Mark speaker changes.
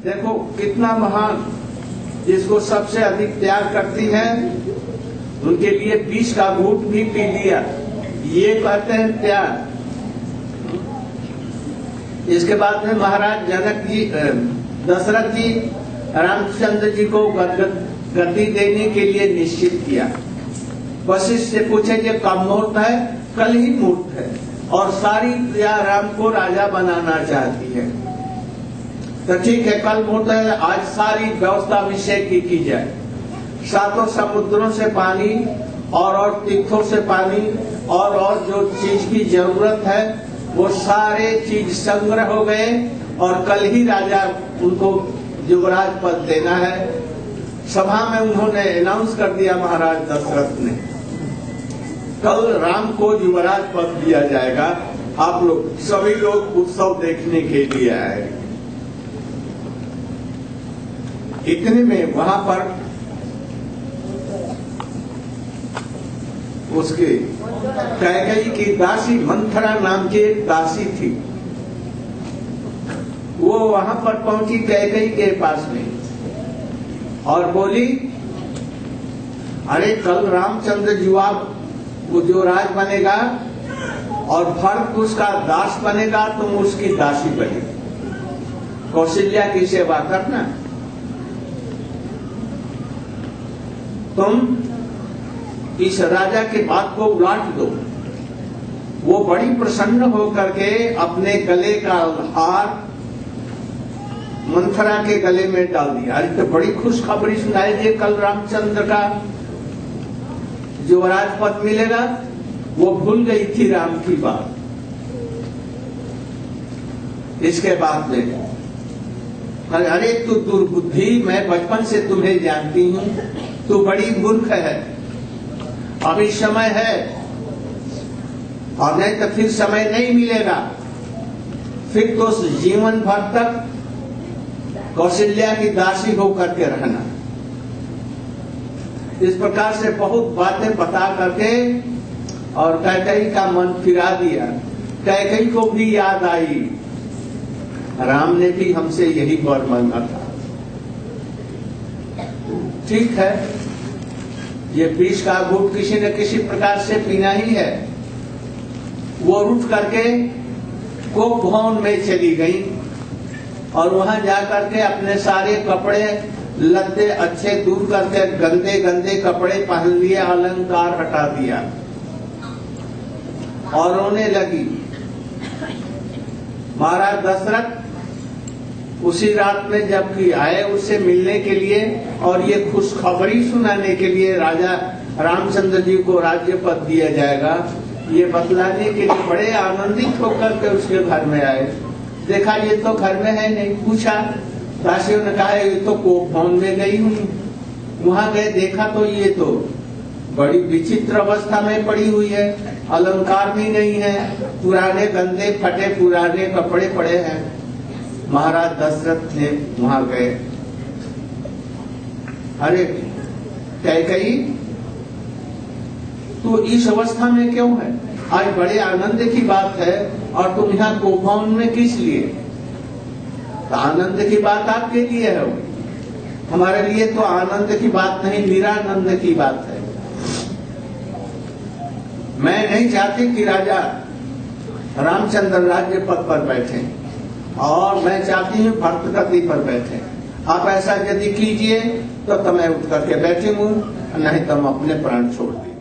Speaker 1: देखो कितना महान, जिसको सबसे अधिक त्याग करती है उनके लिए विष का घूंट भी पी लिया, ये कहते हैं त्याग। इसके बाद में महाराज जनक जी, दशरथ जी रामचंद्र जी को गद्दी देने के लिए निश्चित किया। वशिष्ठ से पूछे ये कब मुहूर्त है? कल ही मुहूर्त है, और सारी प्रजा राम को राजा बनाना चाहती है। तो ठीक है, कल मुहूर्त है, आज सारी व्यवस्था अभिषेक की जाए। सातों समुद्रों से पानी और तीर्थों से पानी और जो चीज की जरूरत है वो सारे चीज संग्रह हो गए, और कल ही राजा उनको युवराज पद देना है। सभा में उन्होंने अनाउंस कर दिया, महाराज दशरथ ने, कल राम को युवराज पद दिया जाएगा, आप लोग सभी लोग उत्सव देखने के लिए आए। इतने में वहां पर उसके कैकेयी की दासी, मंथरा नाम की एक दासी थी, वो वहां पर पहुंची कैकेयी के पास में और बोली, अरे कल रामचंद्र जुआ वो जो राज बनेगा और भरत उसका दास बनेगा, तुम उसकी दासी बनेगी, कौशल्या की सेवा करना। तुम इस राजा की बात को उलाट दो। वो बड़ी प्रसन्न होकर के अपने गले का हार मंथरा के गले में डाल दिया। अरे तो बड़ी खुशखबरी सुनाई दी, कल रामचंद्र का युवराज पद मिलेगा। वो भूल गई थी राम की बात। इसके बाद में अरे तू दुर्बुद्धि, मैं बचपन से तुम्हें जानती हूँ, तू बड़ी मूर्ख है। अभी समय है, और नहीं तो फिर समय नहीं मिलेगा, फिर तो जीवन भर तक कौशल्या की दासी होकर के रहना। इस प्रकार से बहुत बातें बता करके और कैकेयी का मन फिरा दिया। कैकेयी को भी याद आई, राम ने भी हमसे यही वर मांगा था। ठीक है, ये विष का घूंट किसी न किसी प्रकार से पीना ही है। वो उठ करके कोप भवन में चली गई और वहां जाकर के अपने सारे कपड़े लत्ते अच्छे दूर करके गंदे गंदे कपड़े पहन लिए, अलंकार हटा दिया और रोने लगी। महाराज दशरथ उसी रात में जबकि आए उससे मिलने के लिए और ये खुशखबरी सुनाने के लिए, राजा रामचंद्र जी को राज्य पद दिया जाएगा, ये बतलाने के लिए बड़े आनंदित होकर के उसके घर में आए। देखा ये तो घर में है नहीं, पूछा, दासियों ने कहा ये तो कोप भवन में गई हुई। वहां गए, देखा तो ये तो बड़ी विचित्र अवस्था में पड़ी हुई है, अलंकार भी नहीं है, पुराने गंदे फटे पुराने कपड़े पड़े हैं। महाराज दशरथ ने वहां गए, अरे कैकेयी तो इस अवस्था में क्यों है? आज बड़े आनंद की बात है और तुम यहाँ कोप भवन में किस लिए? तो आनंद की बात आपके लिए है, हमारे लिए तो आनंद की बात नहीं, निरानंद की बात है। मैं नहीं चाहती कि राजा रामचंद्र राज्य पद पर बैठे, और मैं चाहती हूँ भरत गद्दी पर बैठे। आप ऐसा यदि कीजिए तो मैं उठ करके बैठी हूँ, नहीं तो हम अपने प्राण छोड़ दिए।